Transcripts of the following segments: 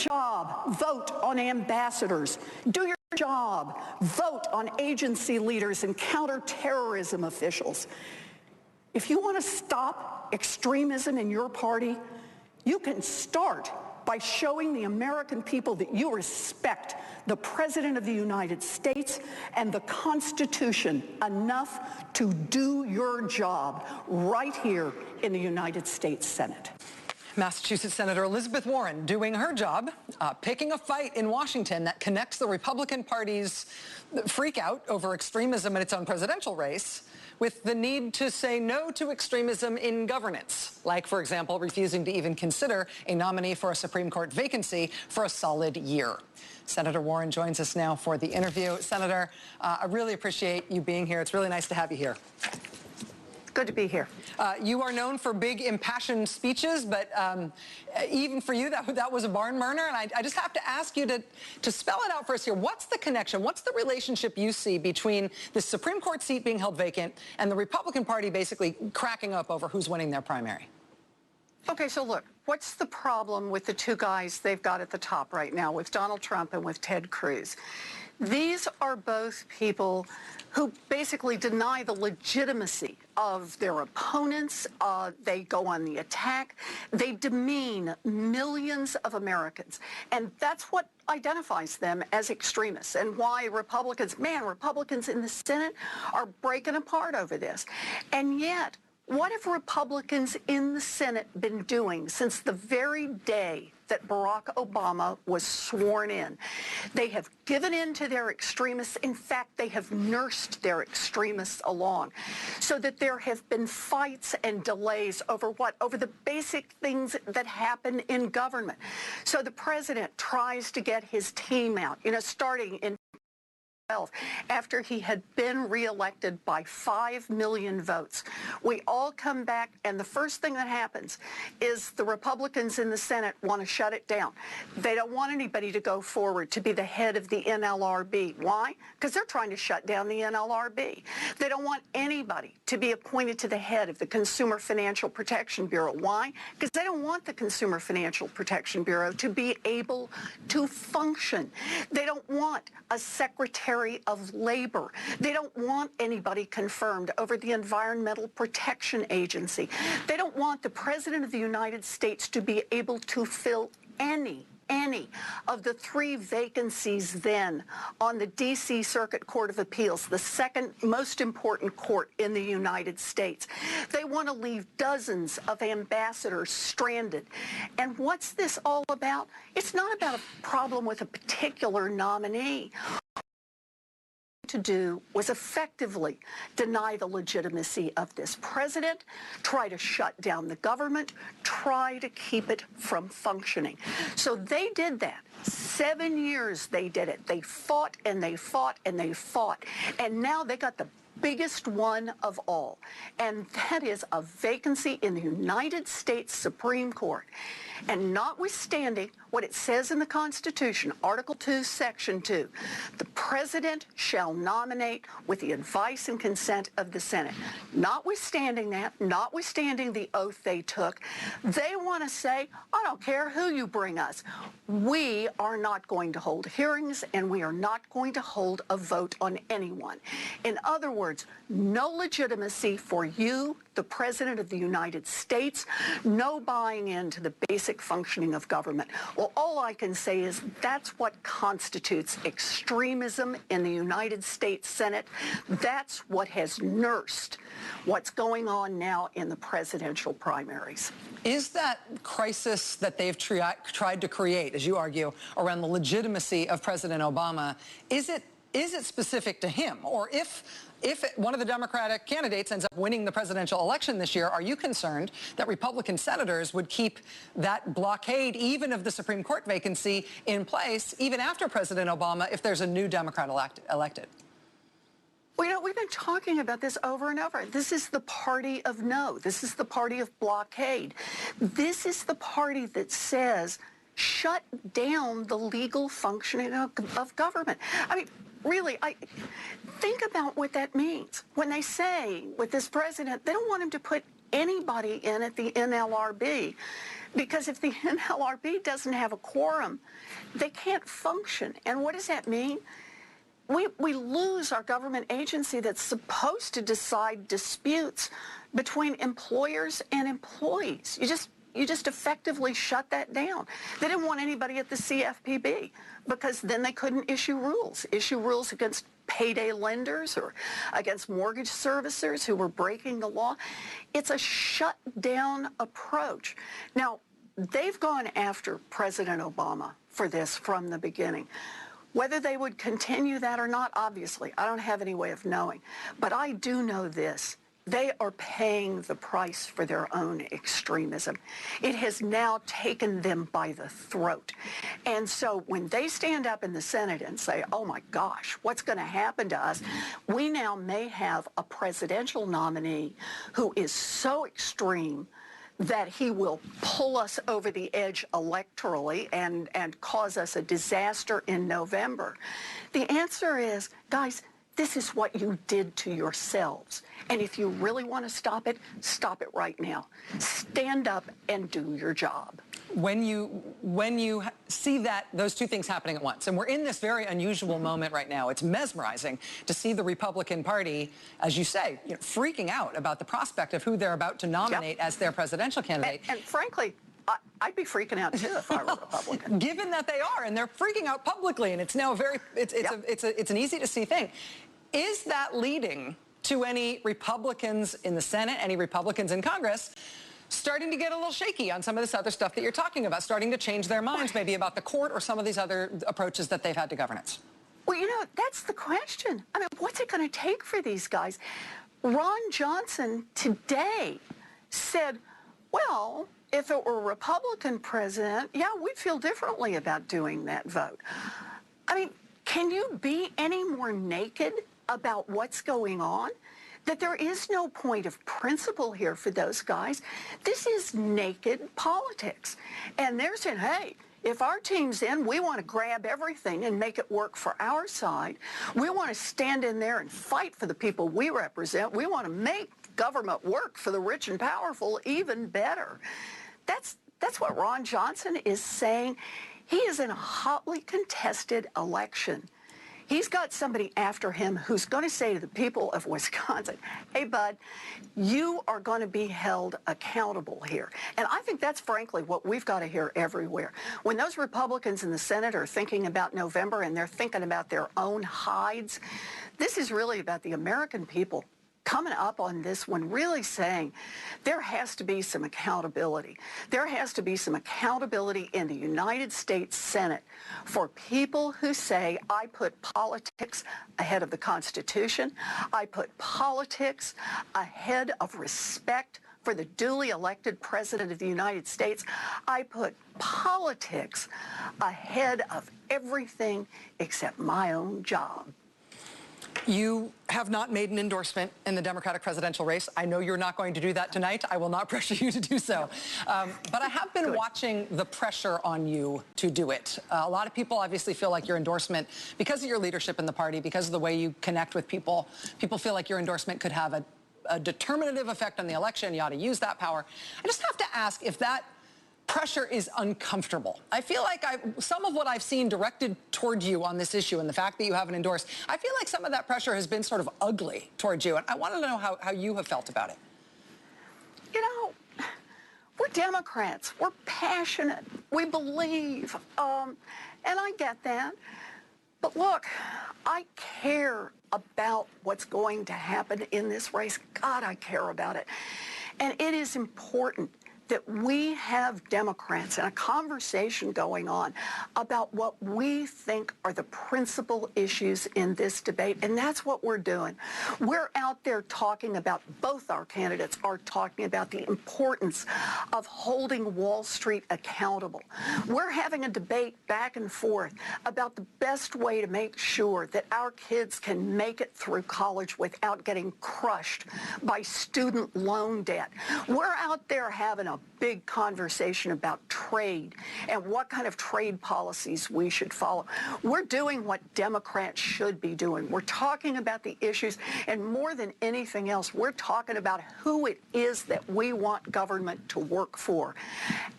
job, vote on ambassadors. Do your job, vote on agency leaders and counterterrorism officials. If you want to stop extremism in your party, you can start by showing the American people that you respect the President of the United States and the Constitution enough to do your job right here in the United States Senate. Massachusetts Senator Elizabeth Warren doing her job, picking a fight in Washington that connects the Republican Party's freak out over extremism in its own presidential race with the need to say no to extremism in governance, like, for example, refusing to even consider a nominee for a Supreme Court vacancy for a solid year. Senator Warren joins us now for the interview. Senator, I really appreciate you being here. It's really nice to have you here. Good to be here. You are known for big, impassioned speeches, but even for you, that was a barn burner. And I just have to ask you to spell it out for us here. What's the connection? What's the relationship you see between the Supreme Court seat being held vacant and the Republican Party basically cracking up over who's winning their primary? Okay, so look, what's the problem with the two guys they've got at the top right now, with Donald Trump and with Ted Cruz? These are both people who basically deny the legitimacy of their opponents. They go on the attack. They demean millions of Americans. And that's what identifies them as extremists, and why Republicans in the Senate are breaking apart over this. And yet, what have Republicans in the Senate been doing since the very day that Barack Obama was sworn in? They have given in to their extremists. In fact, they have nursed their extremists along, so that there have been fights and delays over what? Over the basic things that happen in government. So the president tries to get his team out, starting in after he had been reelected by 5 million votes. We all come back, and the first thing that happens is the Republicans in the Senate want to shut it down. They don't want anybody to go forward to be the head of the NLRB. Why? Because they're trying to shut down the NLRB. They don't want anybody to be appointed to the head of the Consumer Financial Protection Bureau. Why? Because they don't want the Consumer Financial Protection Bureau to be able to function. They don't want a Secretary of Labor. They don't want anybody confirmed over the Environmental Protection Agency. They don't want the President of the United States to be able to fill any of the 3 vacancies then on the D.C. Circuit Court of Appeals, the second most important court in the United States. They want to leave dozens of ambassadors stranded. And what's this all about? It's not about a problem with a particular nominee. To do was effectively deny the legitimacy of this president, try to shut down the government, try to keep it from functioning. So they did that. 7 years they did it. They fought and they fought and they fought. And now they got the biggest one of all, and that is a vacancy in the United States Supreme Court. And notwithstanding what it says in the Constitution, Article 2, Section 2, the president shall nominate with the advice and consent of the Senate. Notwithstanding that, notwithstanding the oath they took, they want to say, I don't care who you bring us. We are not going to hold hearings, and we are not going to hold a vote on anyone. In other words, no legitimacy for you, the President of the United States, no buying into the basic functioning of government. Well, all I can say is that's what constitutes extremism in the United States Senate. That's what has nursed what's going on now in the presidential primaries. Is that crisis that they've tried to create, as you argue, around the legitimacy of President Obama, is it specific to him? Or if one of the Democratic candidates ends up winning the presidential election this year, are you concerned that Republican senators would keep that blockade, even of the Supreme Court vacancy, in place, even after President Obama, if there's a new Democrat elected? Well, we've been talking about this over and over. This is the party of no. This is the party of blockade. This is the party that says, shut down the legal functioning of government. I mean, really, think about what that means. When they say, with this president, they don't want him to put anybody in at the NLRB. Because if the NLRB doesn't have a quorum, they can't function. And what does that mean? We lose our government agency that's supposed to decide disputes between employers and employees. You just effectively shut that down. They didn't want anybody at the CFPB because then they couldn't issue rules against payday lenders or against mortgage servicers who were breaking the law. It's a shut-down approach. Now, they've gone after President Obama for this from the beginning. Whether they would continue that or not, obviously, I don't have any way of knowing. But I do know this. They are paying the price for their own extremism. It has now taken them by the throat. And so when they stand up in the Senate and say, oh my gosh, what's going to happen to us? We now may have a presidential nominee who is so extreme that he will pull us over the edge electorally and cause us a disaster in November. The answer is, guys, this is what you did to yourselves. And if you really want to stop it right now. Stand up and do your job. When you see that those two things happening at once, and we're in this very unusual moment right now, it's mesmerizing to see the Republican Party, as you say, freaking out about the prospect of who they're about to nominate as their presidential candidate. And frankly, I'd be freaking out too if I were a Republican. Given that they are, and they're freaking out publicly, and it's now it's an easy to see thing. Is that leading to any Republicans in the Senate, any Republicans in Congress, starting to get a little shaky on some of this other stuff that you're talking about, starting to change their minds maybe about the court or some of these other approaches that they've had to governance? Well, that's the question. I mean, what's it going to take for these guys? Ron Johnson today said, well, if it were a Republican president, yeah, we'd feel differently about doing that vote. I mean, can you be any more naked about what's going on? That there is no point of principle here for those guys. This is naked politics. And they're saying, hey, if our team's in, we want to grab everything and make it work for our side. We want to stand in there and fight for the people we represent. We want to make government work for the rich and powerful even better. That's what Ron Johnson is saying. He is in a hotly contested election. He's got somebody after him who's going to say to the people of Wisconsin, hey, bud, you are going to be held accountable here. And I think that's, frankly, what we've got to hear everywhere. When those Republicans in the Senate are thinking about November and they're thinking about their own hides, this is really about the American people coming up on this one, really saying there has to be some accountability. There has to be some accountability in the United States Senate for people who say, I put politics ahead of the Constitution. I put politics ahead of respect for the duly elected President of the United States. I put politics ahead of everything except my own job. You have not made an endorsement in the Democratic presidential race. I know you're not going to do that tonight. I will not pressure you to do so. But I have been watching the pressure on you to do it. A lot of people obviously feel like your endorsement, because of your leadership in the party, because of the way you connect with people, people feel like your endorsement could have a determinative effect on the election. You ought to use that power. I just have to ask if that pressure is uncomfortable. I feel like some of what I've seen directed toward you on this issue and the fact that you haven't endorsed, I feel like some of that pressure has been sort of ugly towards you. And I want to know how you have felt about it. We're Democrats. We're passionate. We believe. And I get that. But look, I care about what's going to happen in this race. God, I care about it. And it is important that we have Democrats and a conversation going on about what we think are the principal issues in this debate, and that's what we're doing. We're out there talking about, both our candidates are talking about the importance of holding Wall Street accountable. We're having a debate back and forth about the best way to make sure that our kids can make it through college without getting crushed by student loan debt. We're out there having a big conversation about trade and what kind of trade policies we should follow. We're doing what Democrats should be doing. We're talking about the issues, and more than anything else, we're talking about who it is that we want government to work for.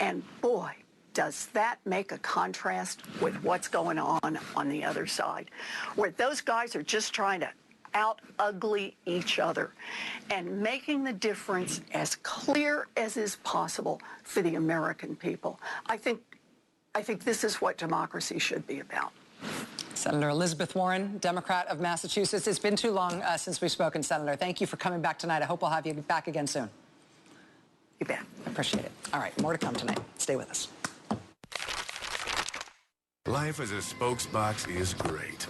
And boy, does that make a contrast with what's going on the other side, where those guys are just trying to out-ugly each other and making the difference as clear as is possible for the American people. I think this is what democracy should be about. Senator Elizabeth Warren, Democrat of Massachusetts. It's been too long since we've spoken, Senator. Thank you for coming back tonight. I hope we'll have you back again soon. You bet. I appreciate it. All right, more to come tonight. Stay with us. Life as a spokesbox is great.